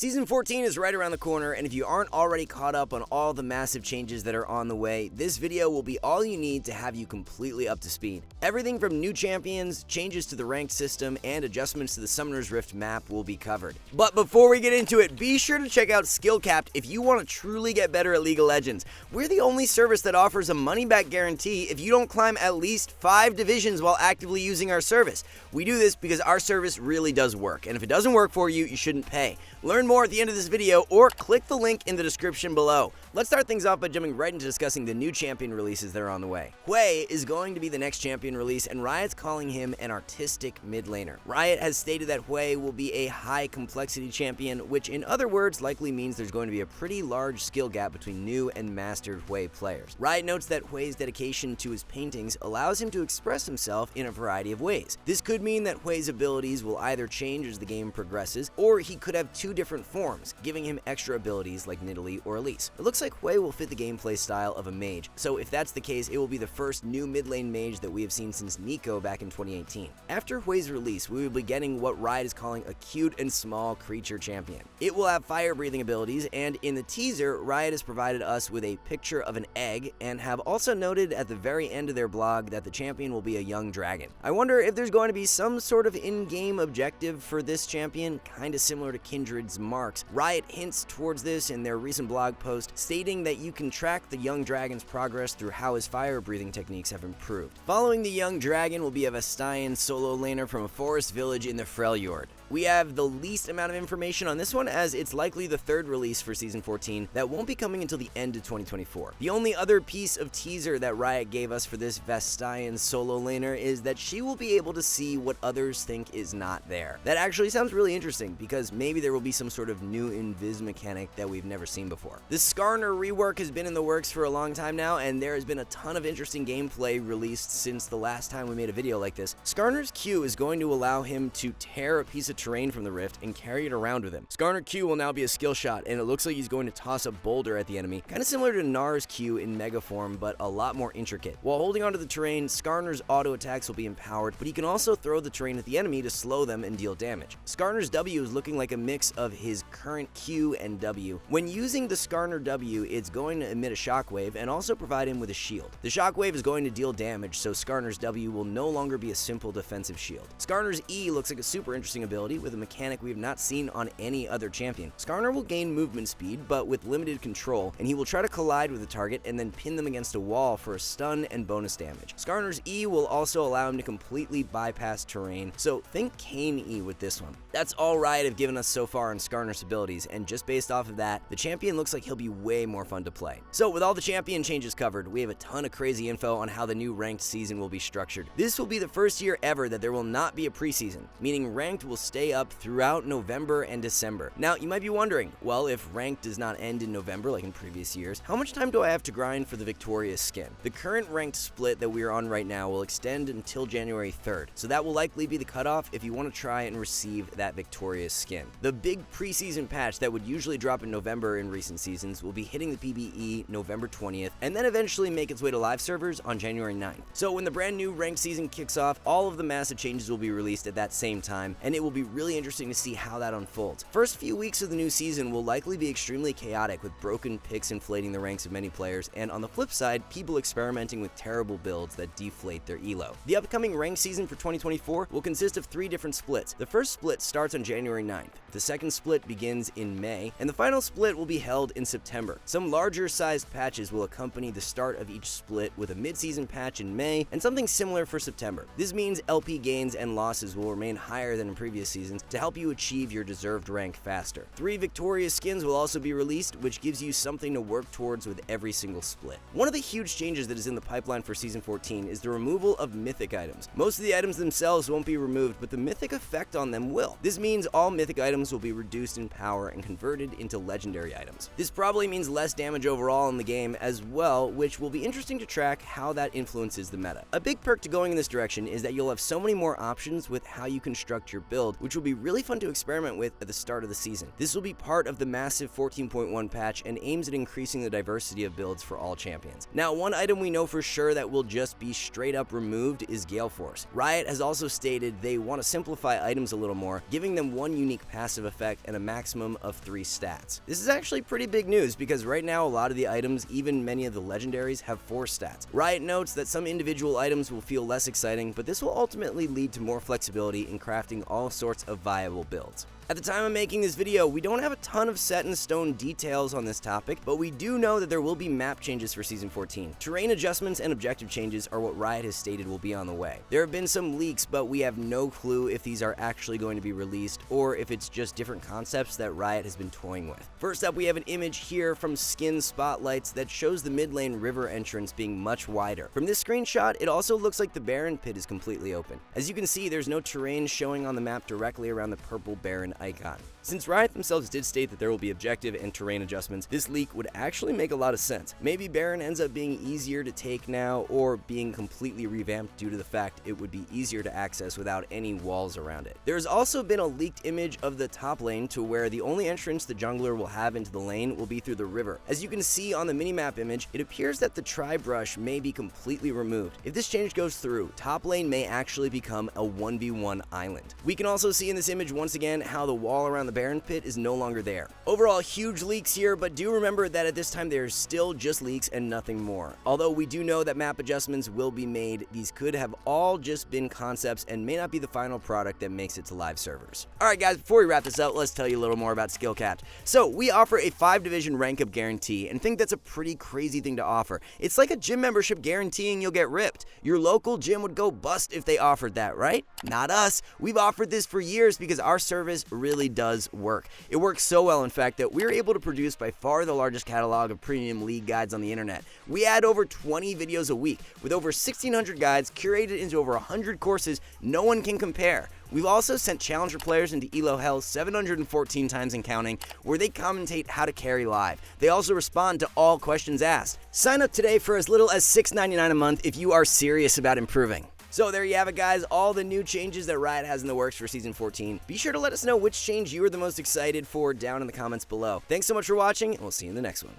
Season 14 is right around the corner, and if you aren't already caught up on all the massive changes that are on the way, this video will be all you need to have you completely up to speed. Everything from new champions, changes to the ranked system, and adjustments to the Summoner's Rift map will be covered. But before we get into it, be sure to check out SkillCapped if you want to truly get better at League of Legends. We're the only service that offers a money-back guarantee if you don't climb at least 5 divisions while actively using our service. We do this because our service really does work, and if it doesn't work for you, you shouldn't pay. Learn more at the end of this video or click the link in the description below. Let's start things off by jumping right into discussing the new champion releases that are on the way. Hwei is going to be the next champion release, and Riot's calling him an artistic mid laner. Riot has stated that Hwei will be a high complexity champion, which in other words likely means there's going to be a pretty large skill gap between new and mastered Hwei players. Riot notes that Hwei's dedication to his paintings allows him to express himself in a variety of ways. This could mean that Hwei's abilities will either change as the game progresses, or he could have 2 different forms, giving him extra abilities like Nidalee or Elise. It looks like Hwei will fit the gameplay style of a mage, so if that's the case, it will be the first new mid lane mage that we have seen since Nico back in 2018. After Hwei's release, we will be getting what Riot is calling a cute and small creature champion. It will have fire breathing abilities, and in the teaser, Riot has provided us with a picture of an egg and have also noted at the very end of their blog that the champion will be a young dragon. I wonder if there's going to be some sort of in-game objective for this champion, kinda similar to Kindred's marks. Riot hints towards this in their recent blog post, stating that you can track the young dragon's progress through how his fire breathing techniques have improved. Following the young dragon will be a Vestayan solo laner from a forest village in the Freljord. We have the least amount of information on this one, as it's likely the 3rd release for Season 14 that won't be coming until the end of 2024. The only other piece of teaser that Riot gave us for this Vestayan solo laner is that she will be able to see what others think is not there. That actually sounds really interesting, because maybe there will be some sort of new invis mechanic that we've never seen before. The Skarner Rework has been in the works for a long time now, and there has been a ton of interesting gameplay released since the last time we made a video like this. Skarner's Q is going to allow him to tear a piece of terrain from the rift and carry it around with him. Skarner Q will now be a skill shot, and it looks like he's going to toss a boulder at the enemy, kind of similar to Nar's Q in Mega form, but a lot more intricate. While holding onto the terrain, Skarner's auto attacks will be empowered, but he can also throw the terrain at the enemy to slow them and deal damage. Skarner's W is looking like a mix of his current Q and W. When using the Skarner W, it's going to emit a shockwave and also provide him with a shield. The shockwave is going to deal damage, so Skarner's W will no longer be a simple defensive shield. Skarner's E looks like a super interesting ability with a mechanic we have not seen on any other champion. Skarner will gain movement speed, but with limited control, and he will try to collide with the target and then pin them against a wall for a stun and bonus damage. Skarner's E will also allow him to completely bypass terrain, so think Kayn E with this one. That's all Riot have given us so far on Skarner's abilities, and just based off of that, the champion looks like he'll be way more fun to play. So with all the champion changes covered, we have a ton of crazy info on how the new ranked season will be structured. This will be the first year ever that there will not be a preseason, meaning ranked will stay up throughout November and December. Now, you might be wondering, well, if ranked does not end in November like in previous years, how much time do I have to grind for the victorious skin? The current ranked split that we are on right now will extend until January 3rd, so that will likely be the cutoff if you want to try and receive that victorious skin. The big preseason patch that would usually drop in November in recent seasons will be hitting the PBE November 20th, and then eventually make its way to live servers on January 9th. So when the brand new ranked season kicks off, all of the massive changes will be released at that same time, and it will be really interesting to see how that unfolds. First few weeks of the new season will likely be extremely chaotic, with broken picks inflating the ranks of many players, and on the flip side, people experimenting with terrible builds that deflate their elo. The upcoming ranked season for 2024 will consist of 3 different splits. The first split starts on January 9th, the second split begins in May, and the final split will be held in September. Some larger sized patches will accompany the start of each split, with a mid-season patch in May and something similar for September. This means LP gains and losses will remain higher than in previous seasons to help you achieve your deserved rank faster. 3 victorious skins will also be released, which gives you something to work towards with every single split. One of the huge changes that is in the pipeline for Season 14 is the removal of Mythic items. Most of the items themselves won't be removed, but the Mythic effect on them will. This means all Mythic items will be reduced in power and converted into legendary items. This probably means less damage overall in the game as well, which will be interesting to track how that influences the meta. A big perk to going in this direction is that you'll have so many more options with how you construct your build, which will be really fun to experiment with at the start of the season. This will be part of the massive 14.1 patch and aims at increasing the diversity of builds for all champions. Now, one item we know for sure that will just be straight up removed is Gale Force. Riot has also stated they want to simplify items a little more, giving them one unique passive passive effect and a maximum of 3 stats. This is actually pretty big news because right now a lot of the items, even many of the legendaries, have 4 stats. Riot notes that some individual items will feel less exciting, but this will ultimately lead to more flexibility in crafting all sorts of viable builds. At the time of making this video, we don't have a ton of set-in-stone details on this topic, but we do know that there will be map changes for Season 14. Terrain adjustments and objective changes are what Riot has stated will be on the way. There have been some leaks, but we have no clue if these are actually going to be released or if it's just different concepts that Riot has been toying with. First up, we have an image here from Skin Spotlights that shows the mid lane river entrance being much wider. From this screenshot, it also looks like the Baron pit is completely open. As you can see, there's no terrain showing on the map directly around the purple Baron icon. Since Riot themselves did state that there will be objective and terrain adjustments, this leak would actually make a lot of sense. Maybe Baron ends up being easier to take now, or being completely revamped due to the fact it would be easier to access without any walls around it. There's also been a leaked image of the top lane to where the only entrance the jungler will have into the lane will be through the river. As you can see on the minimap image, it appears that the tri-brush may be completely removed. If this change goes through, top lane may actually become a 1v1 island. We can also see in this image once again how the wall around the Baron pit is no longer there. Overall, huge leaks here, but do remember that at this time they are still just leaks and nothing more. Although we do know that map adjustments will be made, these could have all just been concepts and may not be the final product that makes it to live servers. Alright guys, before we wrap this up, let's tell you a little more about SkillCapped. So, we offer a 5-division rank up guarantee, and think that's a pretty crazy thing to offer. It's like a gym membership guaranteeing you'll get ripped. Your local gym would go bust if they offered that, right? Not us. We've offered this for years because our service really does work. It works so well, in fact, that we're able to produce by far the largest catalog of premium league guides on the internet. We add over 20 videos a week, with over 1,600 guides curated into over 100 courses no one can compare. We've also sent Challenger players into ELO Hell 714 times and counting, where they commentate how to carry live. They also respond to all questions asked. Sign up today for as little as $6.99 a month if you are serious about improving. So there you have it guys, all the new changes that Riot has in the works for Season 14. Be sure to let us know which change you are the most excited for down in the comments below. Thanks so much for watching, and we'll see you in the next one.